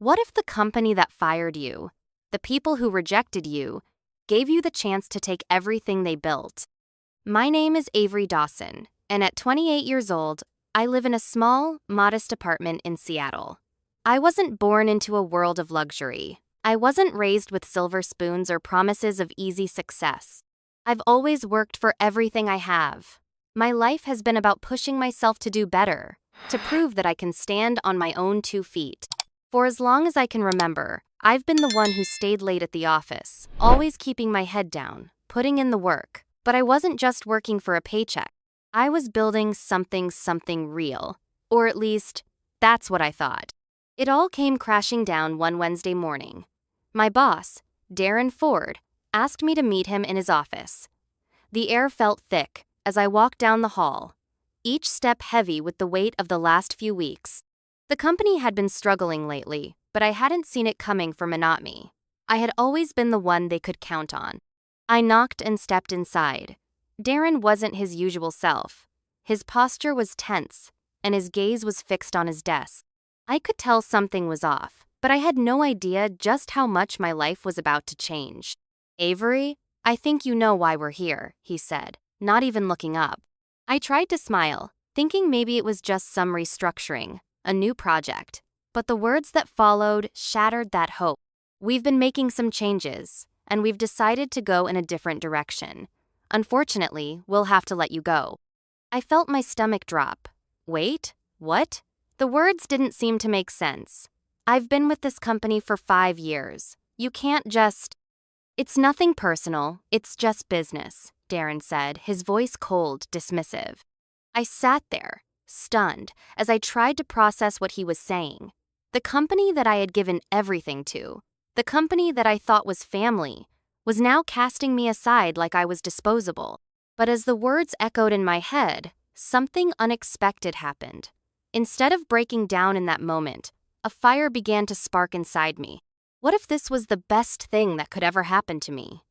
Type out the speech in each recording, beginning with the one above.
What if the company that fired you, the people who rejected you, gave you the chance to take everything they built? My name is Avery Dawson, and at 28 years old, I live in a small, modest apartment in Seattle. I wasn't born into a world of luxury. I wasn't raised with silver spoons or promises of easy success. I've always worked for everything I have. My life has been about pushing myself to do better, to prove that I can stand on my own 2 feet. For as long as I can remember, I've been the one who stayed late at the office, always keeping my head down, putting in the work. But I wasn't just working for a paycheck. I was building something real. Or at least, that's what I thought. It all came crashing down one Wednesday morning. My boss, Darren Ford, asked me to meet him in his office. The air felt thick as I walked down the hall, each step heavy with the weight of the last few weeks. The company had been struggling lately, but I hadn't seen it coming for monotony. I had always been the one they could count on. I knocked and stepped inside. Darren wasn't his usual self. His posture was tense, and his gaze was fixed on his desk. I could tell something was off, but I had no idea just how much my life was about to change. "Avery, I think you know why we're here," he said, not even looking up. I tried to smile, thinking maybe it was just some restructuring, a new project. But the words that followed shattered that hope. "We've been making some changes, and we've decided to go in a different direction. Unfortunately, we'll have to let you go." I felt my stomach drop. Wait, what? The words didn't seem to make sense. "I've been with this company for 5 years. You can't just—" "It's nothing personal, it's just business," Darren said, his voice cold, dismissive. I sat there, stunned, as I tried to process what he was saying. The company that I had given everything to, the company that I thought was family, was now casting me aside like I was disposable. But as the words echoed in my head, something unexpected happened. Instead of breaking down in that moment, a fire began to spark inside me. What if this was the best thing that could ever happen to me?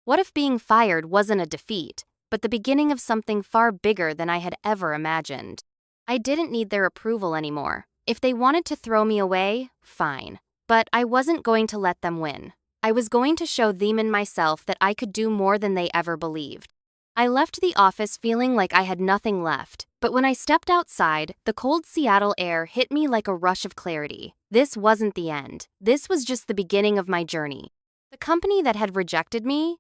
What if being fired wasn't a defeat, but the beginning of something far bigger than I had ever imagined? I didn't need their approval anymore. If they wanted to throw me away, fine. But I wasn't going to let them win. I was going to show them and myself that I could do more than they ever believed. I left the office feeling like I had nothing left, but when I stepped outside, the cold Seattle air hit me like a rush of clarity. This wasn't the end. This was just the beginning of my journey. The company that had rejected me,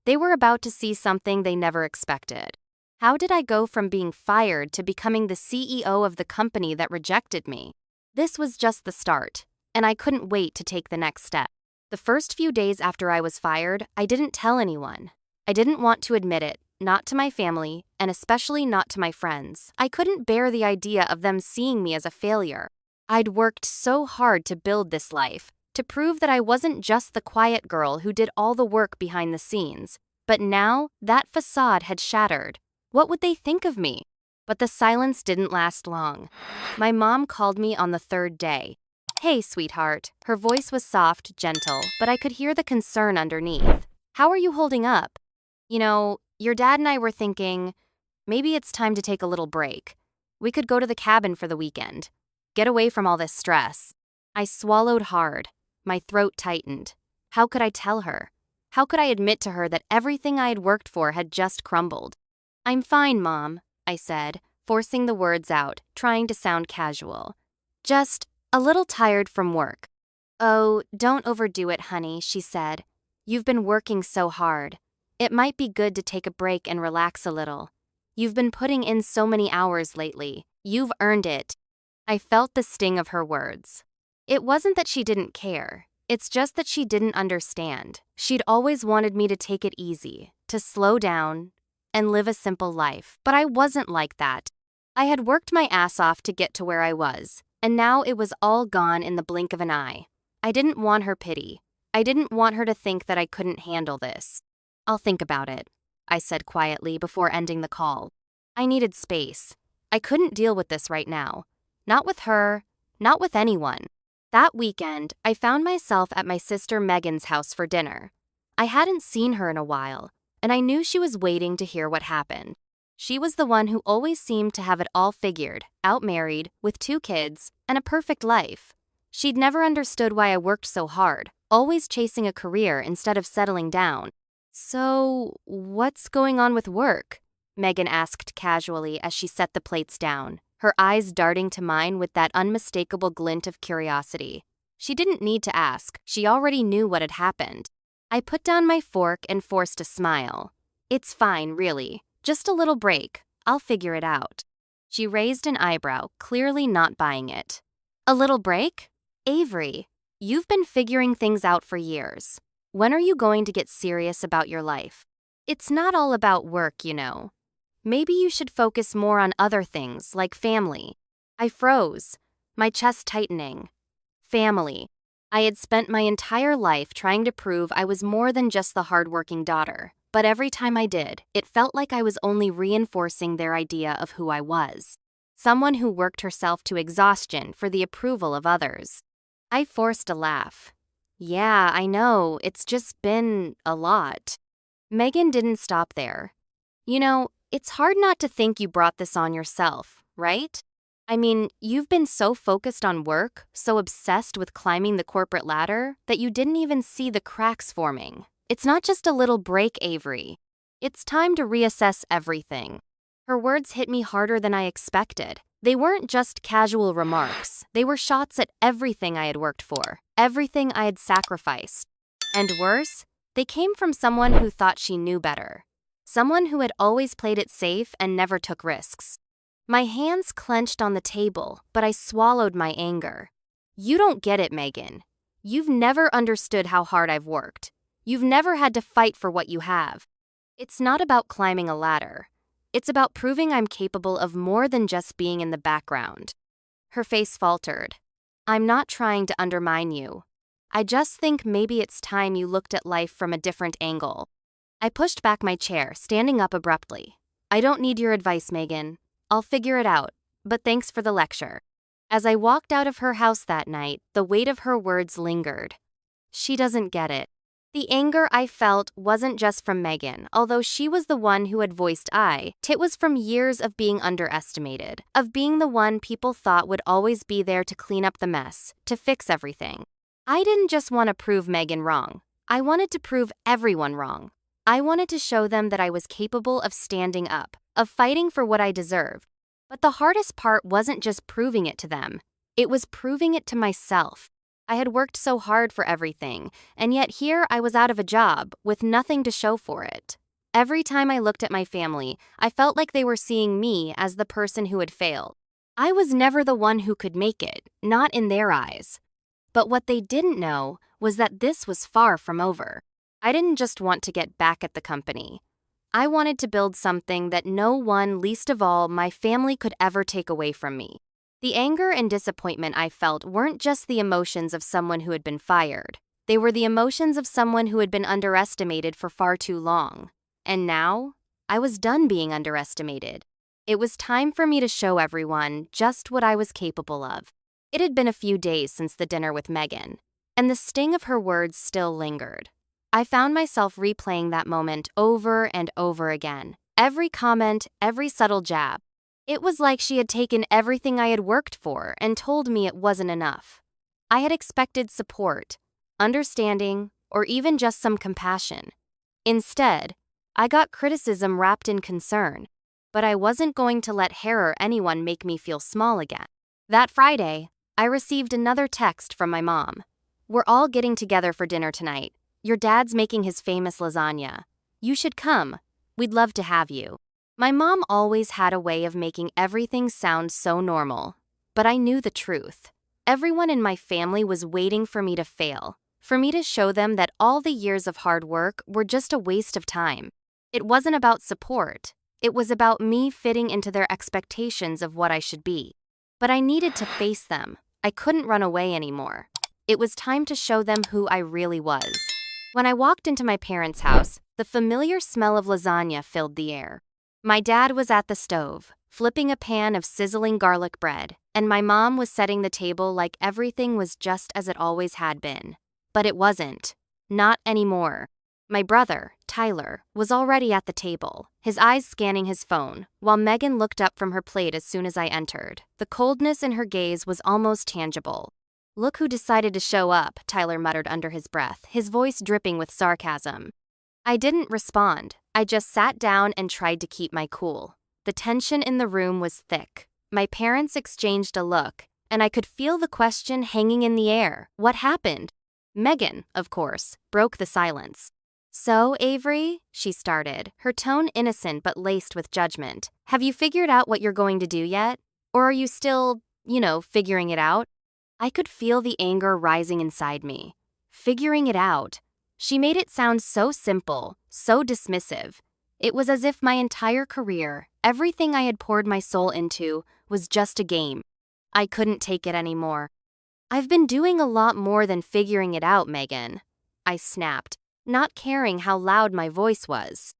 they were about to see something they never expected. How did I go from being fired to becoming the CEO of the company that rejected me? This was just the start, and I couldn't wait to take the next step. The first few days after I was fired, I didn't tell anyone. I didn't want to admit it, not to my family, and especially not to my friends. I couldn't bear the idea of them seeing me as a failure. I'd worked so hard to build this life, to prove that I wasn't just the quiet girl who did all the work behind the scenes. But now, that facade had shattered. What would they think of me? But the silence didn't last long. My mom called me on the 3rd day. "Hey, sweetheart." Her voice was soft, gentle, but I could hear the concern underneath. "How are you holding up? Your dad and I were thinking, maybe it's time to take a little break. We could go to the cabin for the weekend. Get away from all this stress." I swallowed hard. My throat tightened. How could I tell her? How could I admit to her that everything I had worked for had just crumbled? "I'm fine, Mom," I said, forcing the words out, trying to sound casual. "Just a little tired from work." "Oh, don't overdo it, honey," she said. "You've been working so hard. It might be good to take a break and relax a little. You've been putting in so many hours lately. You've earned it." I felt the sting of her words. It wasn't that she didn't care. It's just that she didn't understand. She'd always wanted me to take it easy, to slow down, and live a simple life. But I wasn't like that. I had worked my ass off to get to where I was, and now it was all gone in the blink of an eye. I didn't want her pity. I didn't want her to think that I couldn't handle this. "I'll think about it," I said quietly before ending the call. I needed space. I couldn't deal with this right now. Not with her, not with anyone. That weekend, I found myself at my sister Megan's house for dinner. I hadn't seen her in a while, and I knew she was waiting to hear what happened. She was the one who always seemed to have it all figured, out married, with 2 kids, and a perfect life. She'd never understood why I worked so hard, always chasing a career instead of settling down. "So, what's going on with work?" Megan asked casually as she set the plates down, her eyes darting to mine with that unmistakable glint of curiosity. She didn't need to ask, she already knew what had happened. I put down my fork and forced a smile. "It's fine, really. Just a little break. I'll figure it out." She raised an eyebrow, clearly not buying it. "A little break? Avery, you've been figuring things out for years. When are you going to get serious about your life? It's not all about work, you know. Maybe you should focus more on other things, like family." I froze, my chest tightening. Family. I had spent my entire life trying to prove I was more than just the hardworking daughter, but every time I did, it felt like I was only reinforcing their idea of who I was. Someone who worked herself to exhaustion for the approval of others. I forced a laugh. "Yeah, I know, it's just been a lot." Megan didn't stop there. "You know, it's hard not to think you brought this on yourself, right? I mean, you've been so focused on work, so obsessed with climbing the corporate ladder, that you didn't even see the cracks forming. It's not just a little break, Avery. It's time to reassess everything." Her words hit me harder than I expected. They weren't just casual remarks. They were shots at everything I had worked for, everything I had sacrificed. And worse, they came from someone who thought she knew better. Someone who had always played it safe and never took risks. My hands clenched on the table, but I swallowed my anger. "You don't get it, Megan. You've never understood how hard I've worked. You've never had to fight for what you have. It's not about climbing a ladder. It's about proving I'm capable of more than just being in the background." Her face faltered. "I'm not trying to undermine you. I just think maybe it's time you looked at life from a different angle." I pushed back my chair, standing up abruptly. "I don't need your advice, Megan. I'll figure it out, but thanks for the lecture." As I walked out of her house that night, the weight of her words lingered. She doesn't get it. The anger I felt wasn't just from Megan, although she was the one who had voiced it was from years of being underestimated, of being the one people thought would always be there to clean up the mess, to fix everything. I didn't just want to prove Megan wrong. I wanted to prove everyone wrong. I wanted to show them that I was capable of standing up, of fighting for what I deserved. But the hardest part wasn't just proving it to them. It was proving it to myself. I had worked so hard for everything, and yet here I was out of a job, with nothing to show for it. Every time I looked at my family, I felt like they were seeing me as the person who had failed. I was never the one who could make it, not in their eyes. But what they didn't know was that this was far from over. I didn't just want to get back at the company. I wanted to build something that no one, least of all my family, could ever take away from me. The anger and disappointment I felt weren't just the emotions of someone who had been fired. They were the emotions of someone who had been underestimated for far too long. And now, I was done being underestimated. It was time for me to show everyone just what I was capable of. It had been a few days since the dinner with Megan, and the sting of her words still lingered. I found myself replaying that moment over and over again. Every comment, every subtle jab. It was like she had taken everything I had worked for and told me it wasn't enough. I had expected support, understanding, or even just some compassion. Instead, I got criticism wrapped in concern, but I wasn't going to let her or anyone make me feel small again. That Friday, I received another text from my mom. "We're all getting together for dinner tonight. Your dad's making his famous lasagna. You should come. We'd love to have you." My mom always had a way of making everything sound so normal, but I knew the truth. Everyone in my family was waiting for me to fail, for me to show them that all the years of hard work were just a waste of time. It wasn't about support. It was about me fitting into their expectations of what I should be. But I needed to face them. I couldn't run away anymore. It was time to show them who I really was. When I walked into my parents' house, the familiar smell of lasagna filled the air. My dad was at the stove, flipping a pan of sizzling garlic bread, and my mom was setting the table like everything was just as it always had been. But it wasn't. Not anymore. My brother, Tyler, was already at the table, his eyes scanning his phone, while Megan looked up from her plate as soon as I entered. The coldness in her gaze was almost tangible. Look who decided to show up, Tyler muttered under his breath, his voice dripping with sarcasm. I didn't respond. I just sat down and tried to keep my cool. The tension in the room was thick. My parents exchanged a look, and I could feel the question hanging in the air. What happened? Megan, of course, broke the silence. So, Avery, she started, her tone innocent but laced with judgment. Have you figured out what you're going to do yet? Or are you still, figuring it out? I could feel the anger rising inside me. Figuring it out. She made it sound so simple, so dismissive. It was as if my entire career, everything I had poured my soul into, was just a game. I couldn't take it anymore. I've been doing a lot more than figuring it out, Megan. I snapped, not caring how loud my voice was.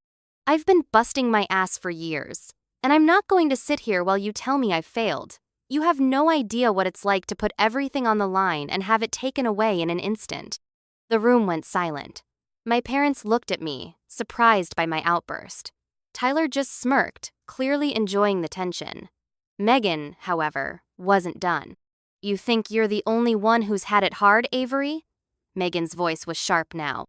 I've been busting my ass for years, and I'm not going to sit here while you tell me I've failed. You have no idea what it's like to put everything on the line and have it taken away in an instant. The room went silent. My parents looked at me, surprised by my outburst. Tyler just smirked, clearly enjoying the tension. Megan, however, wasn't done. You think you're the only one who's had it hard, Avery? Megan's voice was sharp now.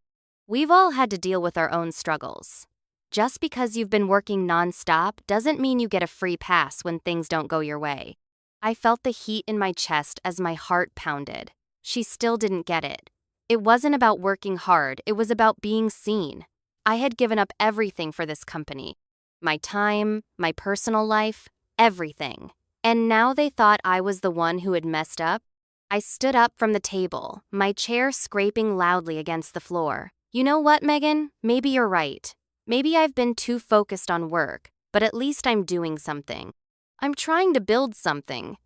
We've all had to deal with our own struggles. Just because you've been working non-stop doesn't mean you get a free pass when things don't go your way. I felt the heat in my chest as my heart pounded. She still didn't get it. It wasn't about working hard, it was about being seen. I had given up everything for this company. My time, my personal life, everything. And now they thought I was the one who had messed up? I stood up from the table, my chair scraping loudly against the floor. You know what, Megan? Maybe you're right. Maybe I've been too focused on work, but at least I'm doing something. I'm trying to build something.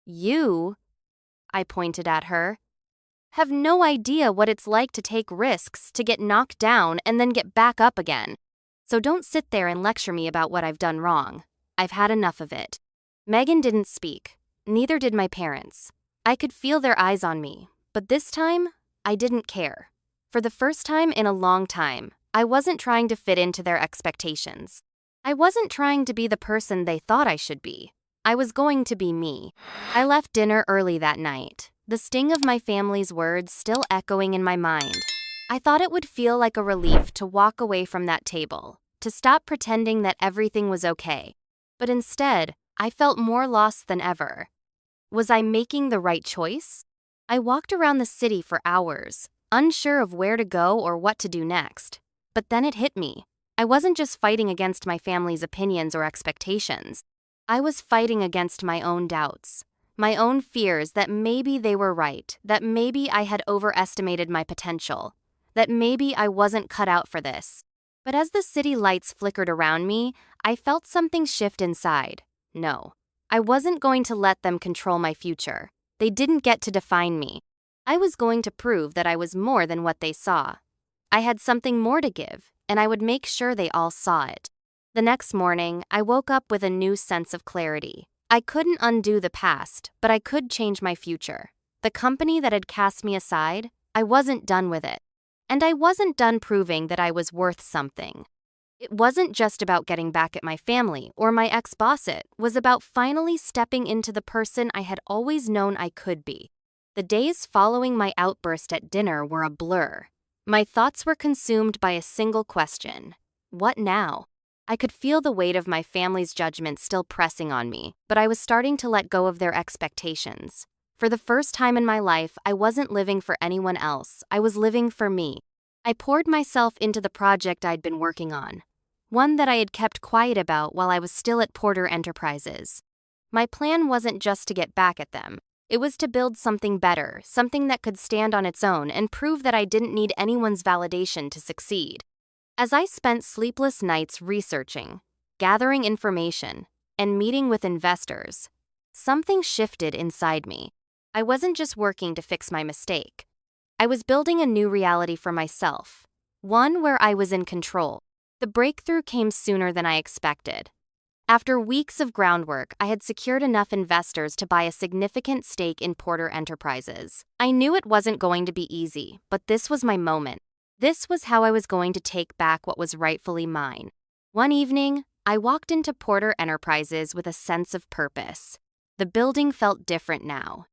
You, I pointed at her, have no idea what it's like to take risks, to get knocked down and then get back up again. So don't sit there and lecture me about what I've done wrong. I've had enough of it. Megan didn't speak. Neither did my parents. I could feel their eyes on me, but this time, I didn't care. For the first time in a long time, I wasn't trying to fit into their expectations. I wasn't trying to be the person they thought I should be. I was going to be me. I left dinner early that night, the sting of my family's words still echoing in my mind. I thought it would feel like a relief to walk away from that table, to stop pretending that everything was okay. But instead, I felt more lost than ever. Was I making the right choice? I walked around the city for hours, unsure of where to go or what to do next. But then it hit me. I wasn't just fighting against my family's opinions or expectations. I was fighting against my own doubts, my own fears that maybe they were right, that maybe I had overestimated my potential, that maybe I wasn't cut out for this. But as the city lights flickered around me, I felt something shift inside. No, I wasn't going to let them control my future. They didn't get to define me. I was going to prove that I was more than what they saw. I had something more to give, and I would make sure they all saw it. The next morning, I woke up with a new sense of clarity. I couldn't undo the past, but I could change my future. The company that had cast me aside, I wasn't done with it. And I wasn't done proving that I was worth something. It wasn't just about getting back at my family or my ex-boss. It was about finally stepping into the person I had always known I could be. The days following my outburst at dinner were a blur. My thoughts were consumed by a single question. What now? I could feel the weight of my family's judgment still pressing on me, but I was starting to let go of their expectations. For the first time in my life, I wasn't living for anyone else. I was living for me. I poured myself into the project I'd been working on, one that I had kept quiet about while I was still at Porter Enterprises. My plan wasn't just to get back at them. It was to build something better, something that could stand on its own and prove that I didn't need anyone's validation to succeed. As I spent sleepless nights researching, gathering information, and meeting with investors, something shifted inside me. I wasn't just working to fix my mistake. I was building a new reality for myself, one where I was in control. The breakthrough came sooner than I expected. After weeks of groundwork, I had secured enough investors to buy a significant stake in Porter Enterprises. I knew it wasn't going to be easy, but this was my moment. This was how I was going to take back what was rightfully mine. One evening, I walked into Porter Enterprises with a sense of purpose. The building felt different now.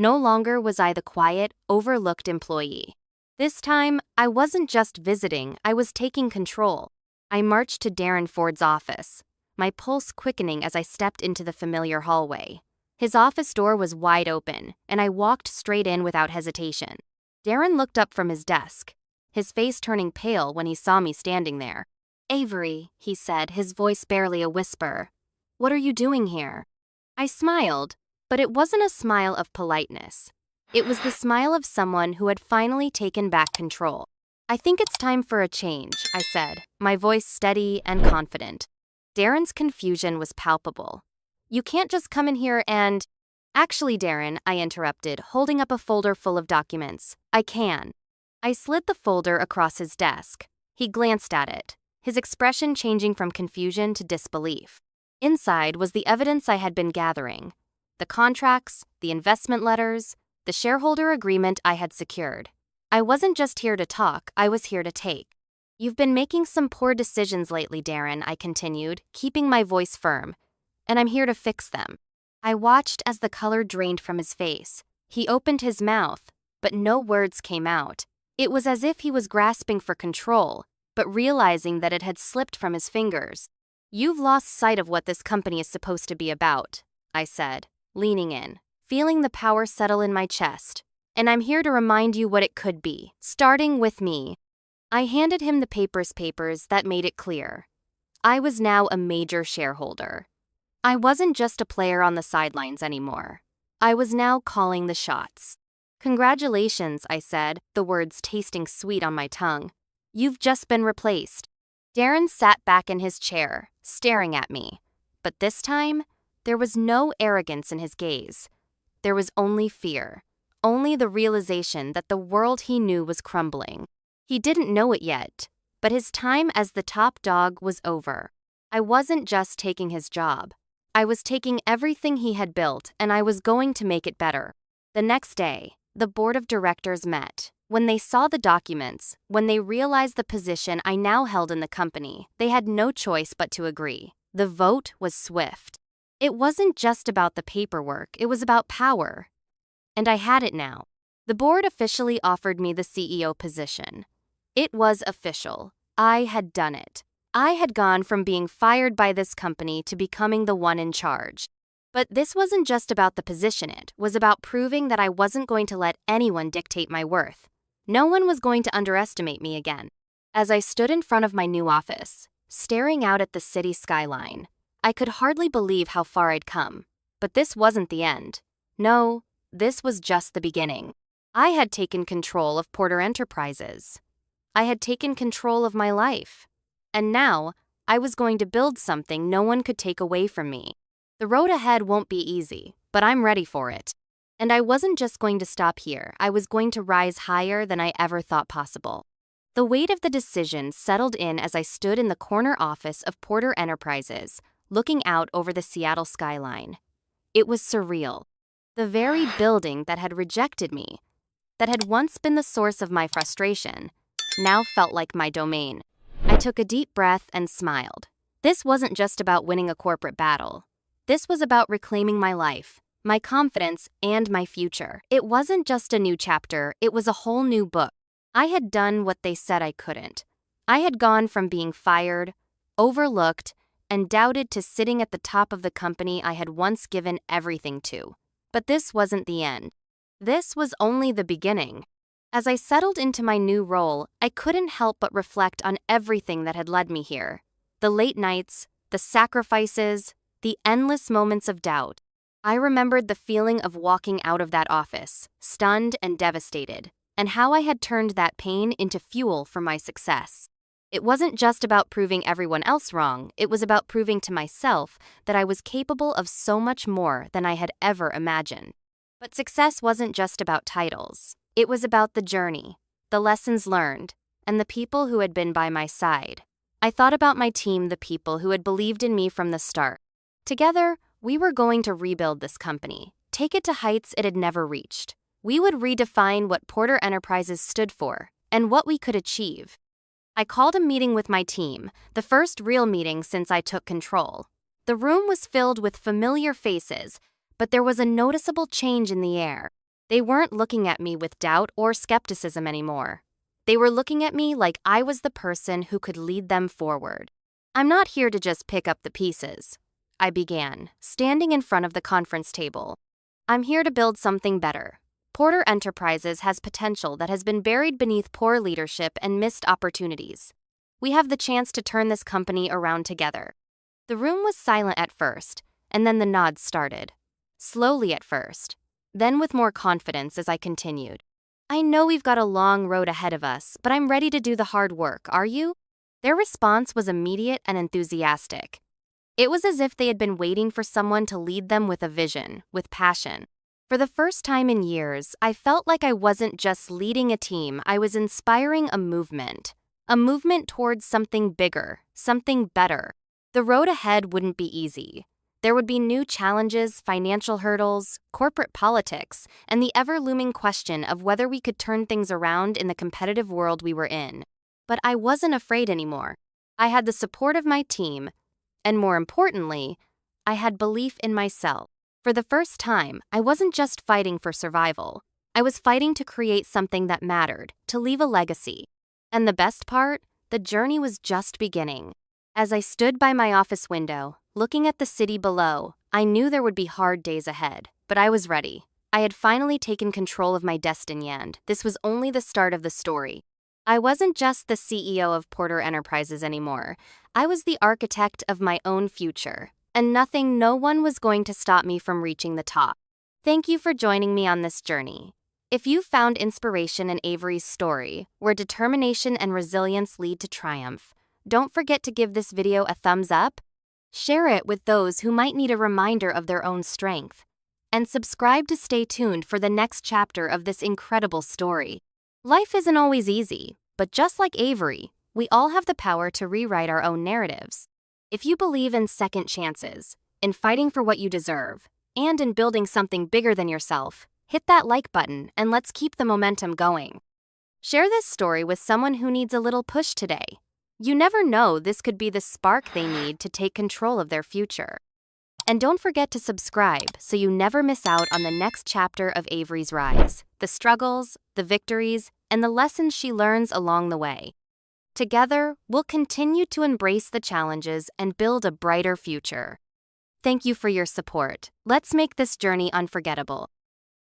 No longer was I the quiet, overlooked employee. This time, I wasn't just visiting, I was taking control. I marched to Darren Ford's office, my pulse quickening as I stepped into the familiar hallway. His office door was wide open, and I walked straight in without hesitation. Darren looked up from his desk, his face turning pale when he saw me standing there. "Avery," he said, his voice barely a whisper. "What are you doing here?" I smiled, but it wasn't a smile of politeness. It was the smile of someone who had finally taken back control. "I think it's time for a change," I said, my voice steady and confident. Darren's confusion was palpable. "You can't just come in here and—" "Actually, Darren," I interrupted, holding up a folder full of documents. "I can." I slid the folder across his desk. He glanced at it, his expression changing from confusion to disbelief. Inside was the evidence I had been gathering. The contracts, the investment letters, the shareholder agreement I had secured. I wasn't just here to talk, I was here to take. "You've been making some poor decisions lately, Darren," I continued, keeping my voice firm, "and I'm here to fix them." I watched as the color drained from his face. He opened his mouth, but no words came out. It was as if he was grasping for control, but realizing that it had slipped from his fingers. "You've lost sight of what this company is supposed to be about," I said, leaning in, feeling the power settle in my chest. "And I'm here to remind you what it could be, starting with me." I handed him the papers that made it clear. I was now a major shareholder. I wasn't just a player on the sidelines anymore. I was now calling the shots. "Congratulations," I said, the words tasting sweet on my tongue. "You've just been replaced." Darren sat back in his chair, staring at me. But this time, there was no arrogance in his gaze. There was only fear, only the realization that the world he knew was crumbling. He didn't know it yet, but his time as the top dog was over. I wasn't just taking his job. I was taking everything he had built, and I was going to make it better. The next day, the board of directors met. When they saw the documents, when they realized the position I now held in the company, they had no choice but to agree. The vote was swift. It wasn't just about the paperwork, it was about power. And I had it now. The board officially offered me the CEO position. It was official. I had done it. I had gone from being fired by this company to becoming the one in charge. But this wasn't just about the position, it was about proving that I wasn't going to let anyone dictate my worth. No one was going to underestimate me again. As I stood in front of my new office, staring out at the city skyline, I could hardly believe how far I'd come. But this wasn't the end. No, this was just the beginning. I had taken control of Porter Enterprises. I had taken control of my life. And now, I was going to build something no one could take away from me. The road ahead won't be easy, but I'm ready for it. And I wasn't just going to stop here, I was going to rise higher than I ever thought possible. The weight of the decision settled in as I stood in the corner office of Porter Enterprises, looking out over the Seattle skyline. It was surreal. The very building that had rejected me, that had once been the source of my frustration, now felt like my domain. I took a deep breath and smiled. This wasn't just about winning a corporate battle. This was about reclaiming my life, my confidence, and my future. It wasn't just a new chapter, it was a whole new book. I had done what they said I couldn't. I had gone from being fired, overlooked, and doubted to sitting at the top of the company I had once given everything to. But this wasn't the end. This was only the beginning. As I settled into my new role, I couldn't help but reflect on everything that had led me here. The late nights, the sacrifices, the endless moments of doubt. I remembered the feeling of walking out of that office, stunned and devastated, and how I had turned that pain into fuel for my success. It wasn't just about proving everyone else wrong, it was about proving to myself that I was capable of so much more than I had ever imagined. But success wasn't just about titles. It was about the journey, the lessons learned, and the people who had been by my side. I thought about my team, the people who had believed in me from the start. Together, we were going to rebuild this company, take it to heights it had never reached. We would redefine what Porter Enterprises stood for and what we could achieve. I called a meeting with my team, the first real meeting since I took control. The room was filled with familiar faces, but there was a noticeable change in the air. They weren't looking at me with doubt or skepticism anymore. They were looking at me like I was the person who could lead them forward. I'm not here to just pick up the pieces, I began, standing in front of the conference table. I'm here to build something better. Porter Enterprises has potential that has been buried beneath poor leadership and missed opportunities. We have the chance to turn this company around together. The room was silent at first, and then the nods started. Slowly at first, then with more confidence as I continued. I know we've got a long road ahead of us, but I'm ready to do the hard work, are you? Their response was immediate and enthusiastic. It was as if they had been waiting for someone to lead them with a vision, with passion. For the first time in years, I felt like I wasn't just leading a team, I was inspiring a movement towards something bigger, something better. The road ahead wouldn't be easy. There would be new challenges, financial hurdles, corporate politics, and the ever-looming question of whether we could turn things around in the competitive world we were in. But I wasn't afraid anymore. I had the support of my team, and more importantly, I had belief in myself. For the first time, I wasn't just fighting for survival. I was fighting to create something that mattered, to leave a legacy. And the best part, the journey was just beginning. As I stood by my office window, looking at the city below, I knew there would be hard days ahead, but I was ready. I had finally taken control of my destiny, and this was only the start of the story. I wasn't just the CEO of Porter Enterprises anymore. I was the architect of my own future, and no one was going to stop me from reaching the top. Thank you for joining me on this journey. If you found inspiration in Avery's story, where determination and resilience lead to triumph, don't forget to give this video a thumbs up, share it with those who might need a reminder of their own strength, and subscribe to stay tuned for the next chapter of this incredible story. Life isn't always easy, but just like Avery, we all have the power to rewrite our own narratives. If you believe in second chances, in fighting for what you deserve, and in building something bigger than yourself, hit that like button and let's keep the momentum going. Share this story with someone who needs a little push today. You never know, this could be the spark they need to take control of their future. And don't forget to subscribe so you never miss out on the next chapter of Avery's rise, the struggles, the victories, and the lessons she learns along the way. Together, we'll continue to embrace the challenges and build a brighter future. Thank you for your support. Let's make this journey unforgettable.